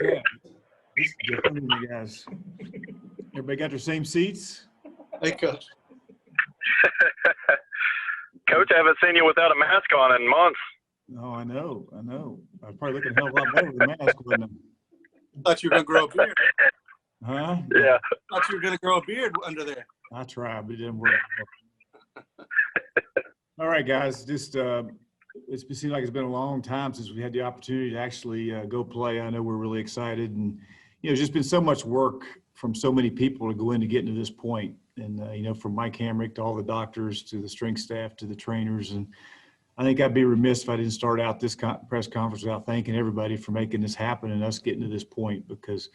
Okay. This is different, isn't it, guys? Everybody got their same seats? Hey, Coach. Coach, I haven't seen you without a mask on in months. No, I know. I was probably looking a hell of a lot better with the mask, wasn't I? Thought you were going to grow a beard. Huh? Yeah. Thought you were going to grow a beard under there. I tried, but it didn't work. All right, guys. Just it seems like it's been a long time since we had the opportunity to actually go play. I know we're really excited, and it's just been so much work from so many people to go into getting to this point. And from Mike Hamrick to all the doctors to the strength staff to the trainers, and I think I'd be remiss if I didn't start out this press conference without thanking everybody for making this happen and us getting to this point, because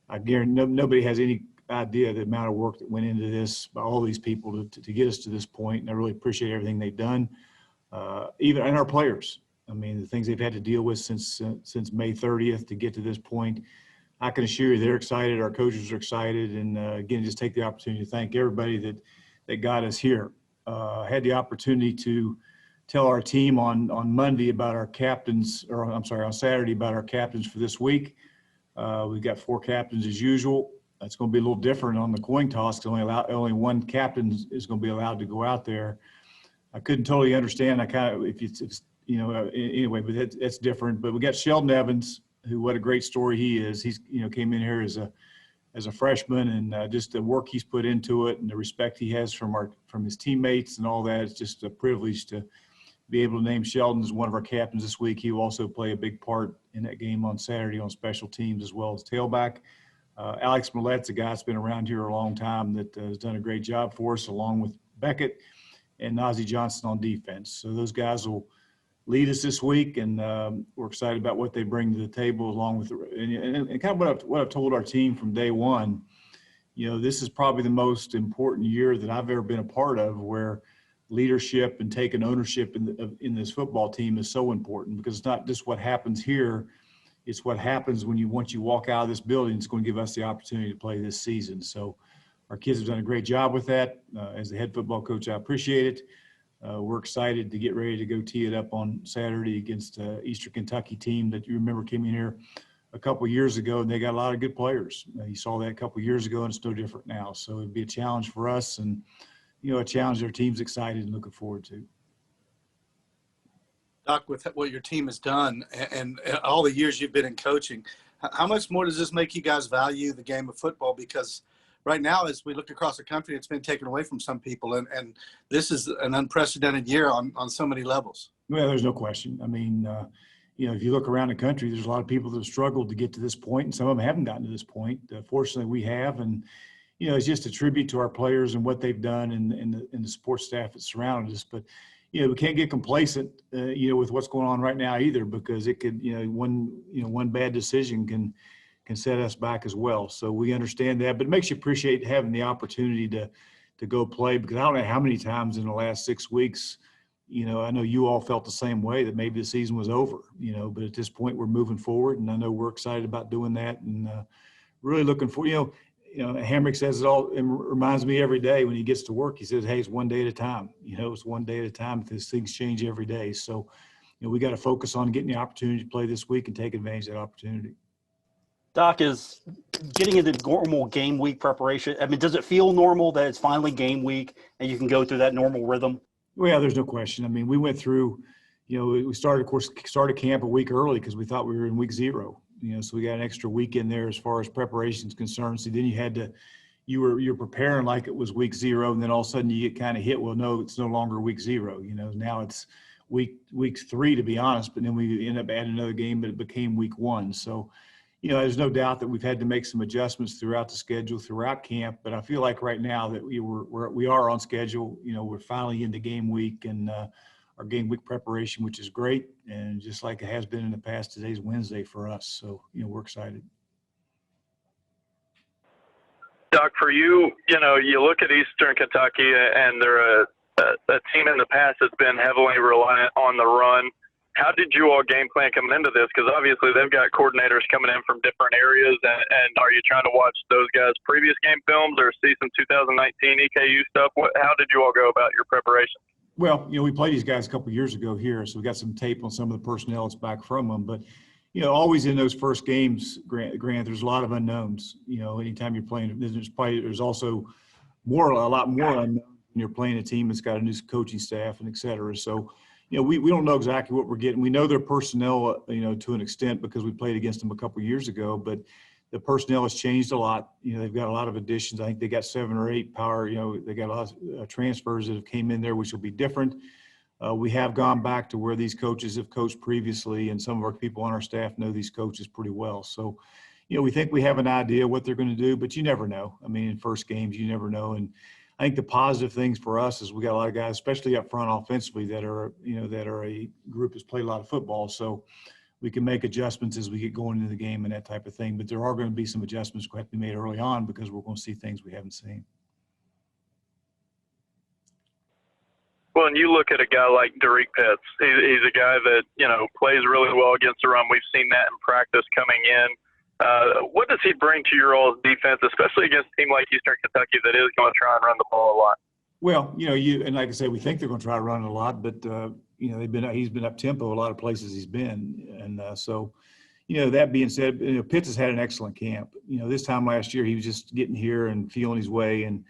I guarantee nobody has any idea the amount of work that went into this by all these people to get us to this point. And I really appreciate everything they've done, and our players. I mean, the things they've had to deal with since May 30th to get to this point. I can assure you they're excited. Our coaches are excited. And again, just take the opportunity to thank everybody that got us here. I had the opportunity to tell our team on Monday about our captains, on Saturday about our captains for this week. We've got 4 captains as usual. That's going to be a little different on the coin toss, because only one captain is going to be allowed to go out there. I couldn't totally understand. Anyway, but it's different. But we got Sheldon Evans, who, what a great story he is. He's came in here as a freshman, and just the work he's put into it and the respect he has from his teammates and all that. It's just a privilege to be able to name Sheldon as one of our captains this week. He will also play a big part in that game on Saturday on special teams as well as tailback. Alex Millett's a guy that's been around here a long time that has done a great job for us, along with Beckett and Nazi Johnson on defense. So those guys will lead us this week, and we're excited about what they bring to the table, along with and kind of what I've told our team from day one. This is probably the most important year that I've ever been a part of, where leadership and taking ownership in this football team is so important, because it's not just what happens here. It's what happens once you walk out of this building. It's going to give us the opportunity to play this season. So our kids have done a great job with that. As the head football coach, I appreciate it. We're excited to get ready to go tee it up on Saturday against Eastern Kentucky team that you remember came in here a couple of years ago, and they got a lot of good players. You saw that a couple of years ago, and it's no different now. So it'd be a challenge for us, and a challenge our team's excited and looking forward to. Doc, with what your team has done and all the years you've been in coaching, how much more does this make you guys value the game of football? Because right now, as we look across the country, it's been taken away from some people, and this is an unprecedented year on so many levels. Well, there's no question. I mean, if you look around the country, there's a lot of people that have struggled to get to this point, and some of them haven't gotten to this point. Fortunately, we have, and it's just a tribute to our players and what they've done and the support staff that surrounded us. But we can't get complacent, with what's going on right now either, because it could, one bad decision can set us back as well. So we understand that, but it makes you appreciate having the opportunity to go play, because I don't know how many times in the last 6 weeks, I know you all felt the same way, that maybe the season was over, but at this point we're moving forward, and I know we're excited about doing that, and really looking for, Hamrick says it all, and reminds me every day when he gets to work, he says, hey, it's one day at a time. It's one day at a time. These things change every day. So, we got to focus on getting the opportunity to play this week and take advantage of that opportunity. Doc, is getting into normal game week preparation, does it feel normal that it's finally game week and you can go through that normal rhythm? Well, yeah, there's no question. We went through, we started camp a week early because we thought we were in week 0. So we got an extra week in there as far as preparation is concerned. So then you're preparing like it was week 0, and then all of a sudden you get kind of hit. Well, no, it's no longer week 0. Now it's week 3, to be honest. But then we end up adding another game, but it became week 1. So, there's no doubt that we've had to make some adjustments throughout the schedule, throughout camp. But I feel like right now that we are on schedule. We're finally into game week, and our game week preparation, which is great. And just like it has been in the past, today's Wednesday for us. So, we're excited. Doc, for you, you look at Eastern Kentucky, and they're a team in the past that's been heavily reliant on the run. How did you all game plan coming into this? Because obviously they've got coordinators coming in from different areas, and are you trying to watch those guys' previous game films or see some 2019 EKU stuff? How did you all go about your preparation? Well, we played these guys a couple of years ago here, so we got some tape on some of the personnel that's back from them. But, always in those first games, Grant, there's a lot of unknowns. Anytime you're playing, there's also a lot more unknowns when you're playing a team that's got a new coaching staff and et cetera. So, we don't know exactly what we're getting. We know their personnel, to an extent because we played against them a couple of years ago, but the personnel has changed a lot. They've got a lot of additions. I think they got 7 or 8 power. They got a lot of transfers that have came in there, which will be different. We have gone back to where these coaches have coached previously, and some of our people on our staff know these coaches pretty well. So, we think we have an idea what they're going to do, but you never know. I mean, in first games, you never know. And I think the positive things for us is we got a lot of guys, especially up front offensively, that are a group that's played a lot of football. So we can make adjustments as we get going into the game and that type of thing. But there are going to be some adjustments that have to be made early on because we're going to see things we haven't seen. Well, and you look at a guy like Derek Pitts. He's a guy that, plays really well against the run. We've seen that in practice coming in. What does he bring to your all's defense, especially against a team like Eastern Kentucky that is going to try and run the ball a lot? Well, and like I say, we think they're going to try to run it a lot, but he's been up tempo a lot of places he's been, and so that being said, Pitts has had an excellent camp. This time last year he was just getting here and feeling his way and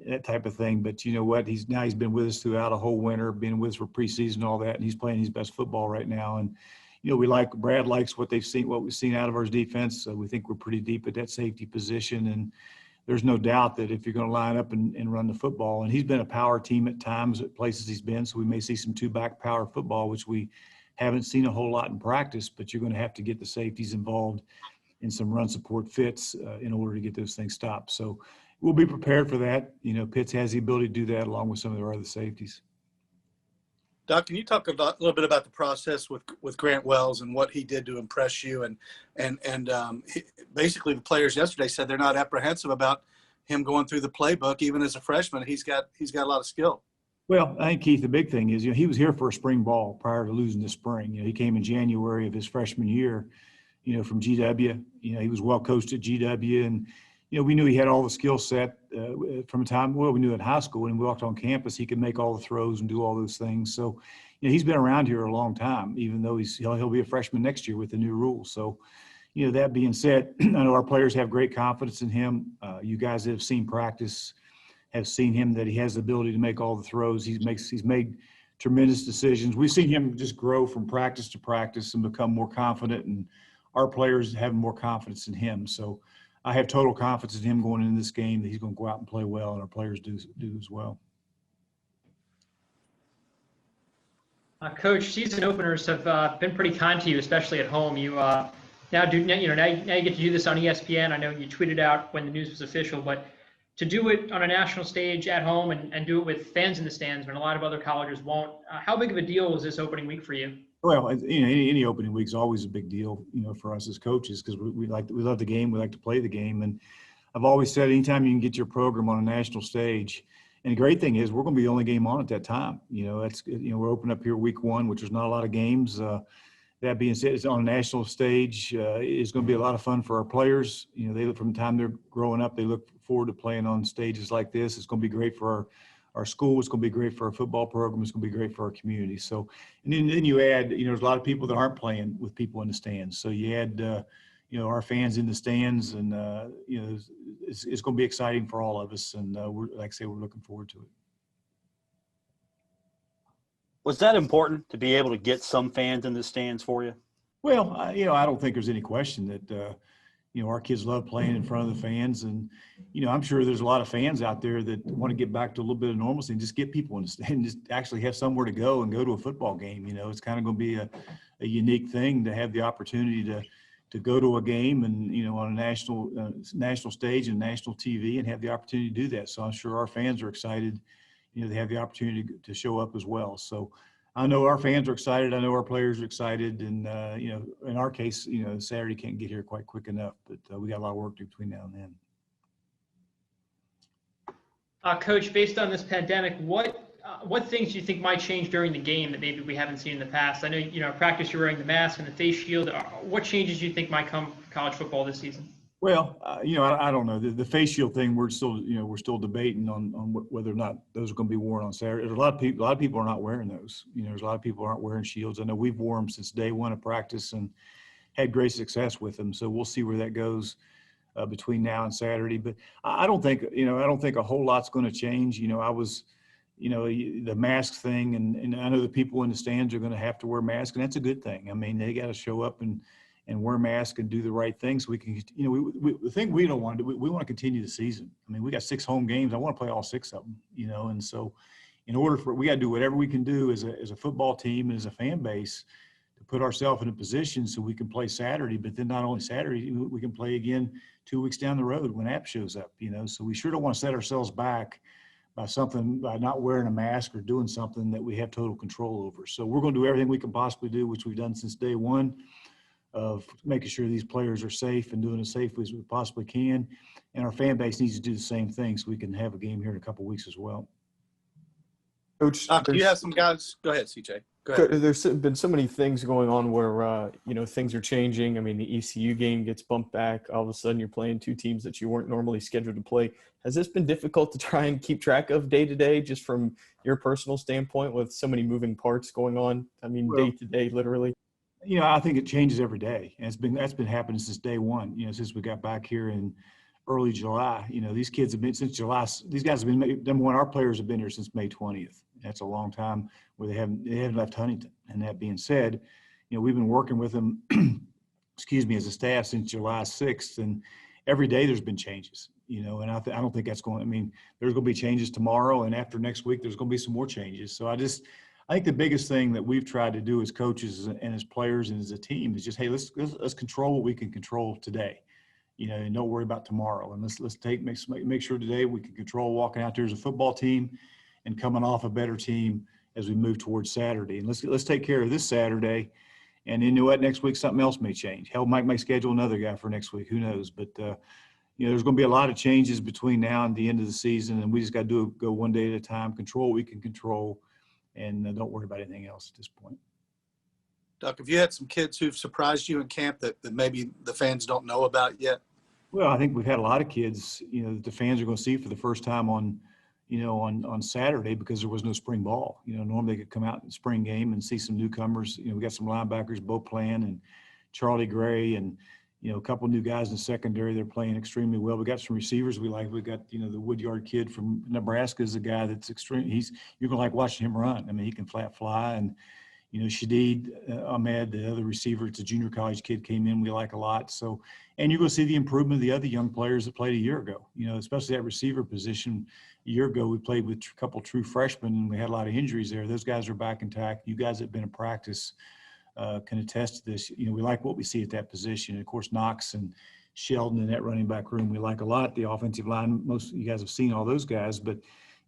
that type of thing. But you know what? He's been with us throughout a whole winter, been with us for preseason and all that, and he's playing his best football right now. And Brad likes what we've seen out of our defense. So we think we're pretty deep at that safety position, and there's no doubt that if you're going to line up and run the football, and he's been a power team at times at places he's been, so we may see some 2-back power football, which we haven't seen a whole lot in practice, but you're going to have to get the safeties involved in some run support fits in order to get those things stopped. So we'll be prepared for that. Pitts has the ability to do that along with some of our other safeties. Doc, can you talk a little bit about the process with Grant Wells and what he did to impress you? Basically, the players yesterday said they're not apprehensive about him going through the playbook, even as a freshman. He's got a lot of skill. Well, I think, Keith, the big thing is, he was here for a spring ball prior to losing this spring. He came in January of his freshman year, from GW. He was well coached at GW, and we knew he had all the skill set from the time, we knew in high school when we walked on campus, he could make all the throws and do all those things. So, he's been around here a long time, even though he'll be a freshman next year with the new rules. So, that being said, I know our players have great confidence in him. You guys that have seen practice have seen him, that he has the ability to make all the throws. He's made tremendous decisions. We've seen him just grow from practice to practice and become more confident, and our players have more confidence in him. So I have total confidence in him going into this game that he's going to go out and play well, and our players do as well. Coach, season openers have been pretty kind to you, especially at home. You now you get to do this on ESPN. I know you tweeted out when the news was official, but to do it on a national stage at home and do it with fans in the stands when a lot of other colleges won't, how big of a deal was this opening week for you? Well, any opening week is always a big deal, for us as coaches, because we love the game. We like to play the game. And I've always said, anytime you can get your program on a national stage, and the great thing is we're going to be the only game on at that time. We're opening up here week 1, which there's not a lot of games. That being said, it's on a national stage. It's going to be a lot of fun for our players. They look, from the time they're growing up, they look forward to playing on stages like this. It's going to be great for our school. It's going to be great for our football program. It's going to be great for our community. So, and then you add, there's a lot of people that aren't playing with people in the stands. So you add, our fans in the stands, and it's going to be exciting for all of us. And we're looking forward to it. Was that important to be able to get some fans in the stands for you? Well, I don't think there's any question that, our kids love playing in front of the fans. And, I'm sure there's a lot of fans out there that want to get back to a little bit of normalcy and just get people in the stand and just actually have somewhere to go and go to a football game. It's kind of going to be a unique thing to have the opportunity to go to a game and, on a national stage and national TV and have the opportunity to do that. So I'm sure our fans are excited, they have the opportunity to show up as well. So I know our fans are excited. I know our players are excited. And, in our case, Saturday can't get here quite quick enough, but we got a lot of work to do between now and then. Coach, based on this pandemic, what things do you think might change during the game that maybe we haven't seen in the past? I know, practice you're wearing the mask and the face shield. What changes do you think might come for college football this season? Well, I don't know. The face shield thing, we're still debating on whether or not those are going to be worn on Saturday. There's a lot of people are not wearing those. There's a lot of people aren't wearing shields. I know we've worn them since day one of practice, and had great success with them. So we'll see where that goes between now and Saturday. But I don't think, a whole lot's going to change. The mask thing, and I know the people in the stands are going to have to wear masks, and that's a good thing. I mean, they got to show up and wear masks and do the right thing so we can, the thing we don't want to do, we want to continue the season. I mean, we got 6 home games. I want to play all 6 of them, and so in order for, we got to do whatever we can do as a football team and as a fan base to put ourselves in a position so we can play Saturday, but then not only Saturday, we can play again 2 weeks down the road when App shows up, so we sure don't want to set ourselves back by not wearing a mask or doing something that we have total control over. So we're going to do everything we can possibly do, which we've done since day one, of making sure these players are safe and doing as safely as we possibly can. And our fan base needs to do the same thing so we can have a game here in a couple of weeks as well. Coach, Do you have some guys? Go ahead, CJ. Go ahead. There's been so many things going on where, things are changing. I mean, the ECU game gets bumped back. All of a sudden you're playing 2 teams that you weren't normally scheduled to play. Has this been difficult to try and keep track of day to day, just from your personal standpoint with so many moving parts going on? I mean, day to day, literally. I think it changes every day. And that's been happening since day one, since we got back here in early July. These kids have been since July. These guys have been, number one, our players have been here since May 20th. That's a long time where they haven't left Huntington. And that being said, we've been working with them, as a staff since July 6th. And every day there's been changes, and I don't think that's there's going to be changes tomorrow. And after next week, there's going to be some more changes. So I think the biggest thing that we've tried to do as coaches and as players and as a team is just, hey, let's control what we can control today, and don't worry about tomorrow. And let's make sure today we can control walking out there as a football team and coming off a better team as we move towards Saturday. And let's take care of this Saturday. And then next week something else may change. Hell, Mike may schedule another guy for next week. Who knows? But there's going to be a lot of changes between now and the end of the season, and we just got to go one day at a time, control what we can control, and don't worry about anything else at this point. Doc, have you had some kids who've surprised you in camp that maybe the fans don't know about yet? Well, I think we've had a lot of kids, that the fans are going to see for the first time on Saturday, because there was no spring ball. Normally they could come out in the spring game and see some newcomers. We got some linebackers, Bo Plan and Charlie Gray, and a couple new guys in the secondary. They're playing extremely well. We got some receivers we like. We got the Woodyard kid from Nebraska is a guy that's extreme. You're gonna like watching him run. I mean, he can flat fly. And Shadid Ahmed, the other receiver, it's a junior college kid, came in. We like a lot. So, and you're gonna see the improvement of the other young players that played a year ago. Especially that receiver position. A year ago, we played with a couple true freshmen, and we had a lot of injuries there. Those guys are back intact. You guys that have been in practice can attest to this. We like what we see at that position. And of course, Knox and Sheldon in that running back room, we like a lot. The offensive line, most of you guys have seen all those guys, but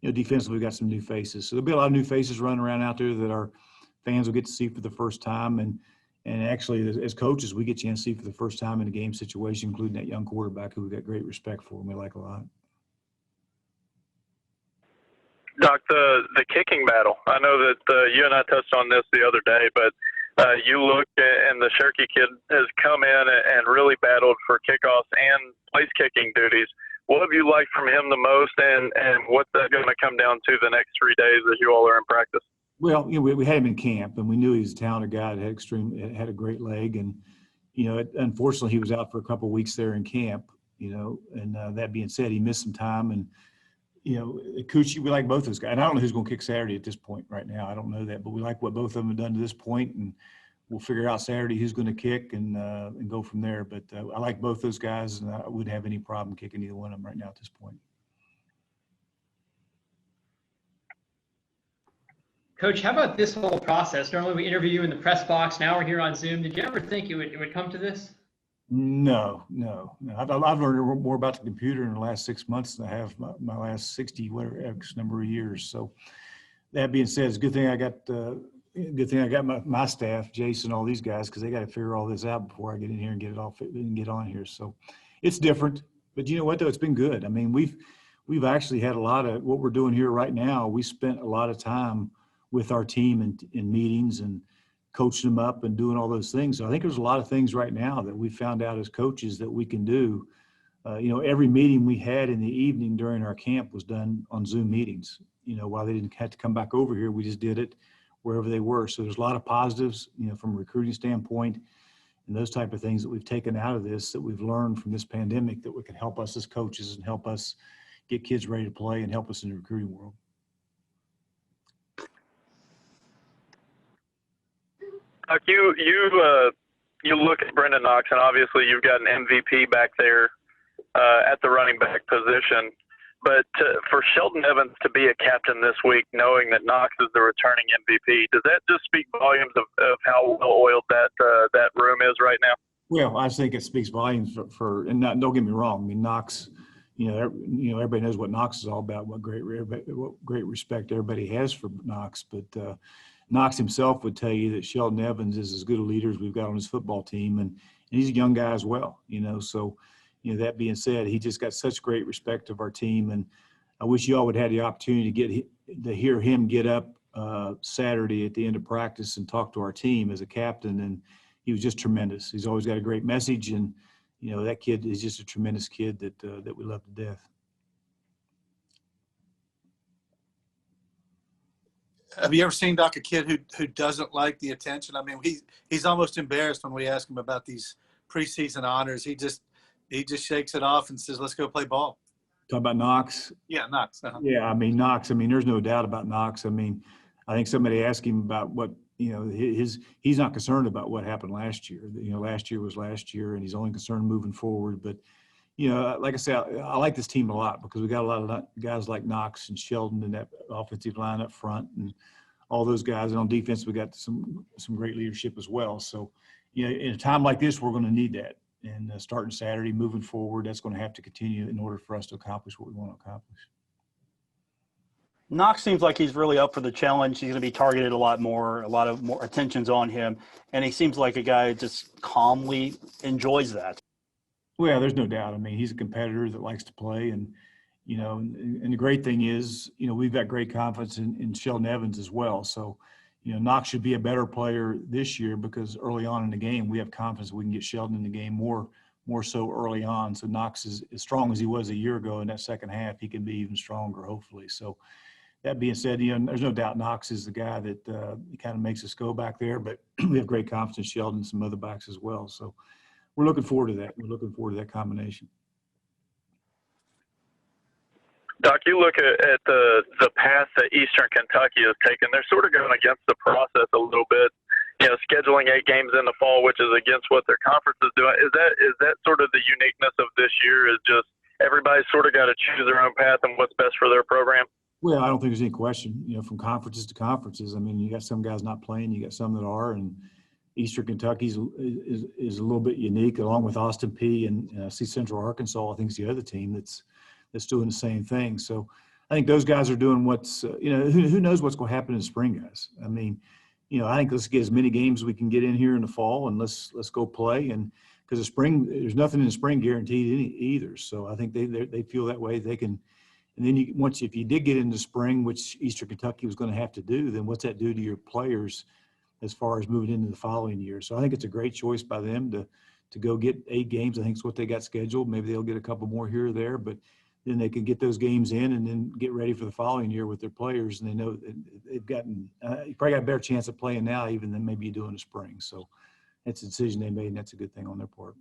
defensively, we got some new faces. So there'll be a lot of new faces running around out there that our fans will get to see for the first time. And actually, as coaches, we get a chance to see for the first time in a game situation, including that young quarterback who we've got great respect for and we like a lot. Doc, the kicking battle. I know that you and I touched on this the other day, but you look and the Cherokee kid has come in and really battled for kickoffs and place kicking duties. What have you liked from him the most, and what's that going to come down to the next 3 days as you all are in practice? Well, we had him in camp, and we knew he was a talented guy that had a great leg, and unfortunately he was out for a couple of weeks there in camp. And that being said, he missed some time, and Coochie, we like both those guys. And I don't know who's going to kick Saturday at this point right now. I don't know that, but we like what both of them have done to this point, and we'll figure out Saturday who's going to kick and go from there. But I like both those guys, and I wouldn't have any problem kicking either one of them right now at this point. Coach, how about this whole process? Normally we interview you in the press box. Now we're here on Zoom. Did you ever think it would come to this? No. I've learned more about the computer in the last 6 months than I have my last 60 whatever X number of years. So that being said, it's a good thing I got my staff, Jason, all these guys, because they got to figure all this out before I get in here and get it all fit and get on here. So it's different, but you know what though, it's been good. I mean, we've actually had a lot of what we're doing here right now. We spent a lot of time with our team in meetings and coaching them up and doing all those things. So I think there's a lot of things right now that we found out as coaches that we can do. Every meeting we had in the evening during our camp was done on Zoom meetings. While they didn't have to come back over here, we just did it wherever they were. So there's a lot of positives, from a recruiting standpoint. and those type of things that we've taken out of this, that we've learned from this pandemic, that we can help us as coaches and help us get kids ready to play and help us in the recruiting world. You look at Brendan Knox, and obviously you've got an MVP back there at the running back position. But for Sheldon Evans to be a captain this week, knowing that Knox is the returning MVP, does that just speak volumes of how well-oiled that room is right now? Well, I think it speaks volumes and don't get me wrong. I mean, Knox, everybody knows what Knox is all about, what great respect everybody has for Knox. But Knox himself would tell you that Sheldon Evans is as good a leader as we've got on his football team, and he's a young guy as well. So. That being said, he just got such great respect of our team, and I wish you all would have had the opportunity to hear him get up Saturday at the end of practice and talk to our team as a captain, and he was just tremendous. He's always got a great message, and that kid is just a tremendous kid that we love to death. Have you ever seen, Doc, a kid who doesn't like the attention? I mean, he's almost embarrassed when we ask him about these preseason honors. He just shakes it off and says, "Let's go play ball." Talk about Knox. Yeah, Knox. Uh-huh. Yeah, I mean Knox. I mean, there's no doubt about Knox. I mean, I think somebody asked him about what he's not concerned about what happened last year. Last year was last year, and he's only concerned moving forward. But like I said, I like this team a lot because we got a lot of guys like Knox and Sheldon in that offensive line up front, and all those guys. And on defense, we got some great leadership as well. So, in a time like this, we're going to need that. And starting Saturday, moving forward, that's going to have to continue in order for us to accomplish what we want to accomplish. Knox seems like he's really up for the challenge. He's going to be targeted a lot more attention's on him. And he seems like a guy who just calmly enjoys that. Well, there's no doubt. I mean, he's a competitor that likes to play. And the great thing is, we've got great confidence in Sheldon Evans as well. So, Knox should be a better player this year because early on in the game, we have confidence we can get Sheldon in the game more so early on. So Knox is as strong as he was a year ago in that second half. He can be even stronger, hopefully. So that being said, there's no doubt Knox is the guy that kind of makes us go back there. But we have great confidence in Sheldon and some other backs as well. So we're looking forward to that. We're looking forward to that combination. Doc, you look at the path that Eastern Kentucky has taken. They're sort of going against the process a little bit. Scheduling 8 games in the fall, which is against what their conference is doing. Is that sort of the uniqueness of this year? Is just everybody's sort of got to choose their own path and what's best for their program? Well, I don't think there's any question. From conferences to conferences. I mean, you got some guys not playing, you got some that are, and Eastern Kentucky is a little bit unique, along with Austin Peay and Central Arkansas. I think is the other team that's doing the same thing. So I think those guys are doing what's, who knows what's going to happen in the spring, guys. I mean, I think let's get as many games as we can get in here in the fall, and let's go play. And because the spring, there's nothing in the spring guaranteed either. So I think they feel that way. They can, and then if you did get into spring, which Eastern Kentucky was going to have to do, then what's that do to your players as far as moving into the following year? So I think it's a great choice by them to go get 8 games. I think it's what they got scheduled. Maybe they'll get a couple more here or there, but then they can get those games in and then get ready for the following year with their players. And they know they've gotten you probably got a better chance of playing now even than maybe you do in the spring. So that's a decision they made, and that's a good thing on their part.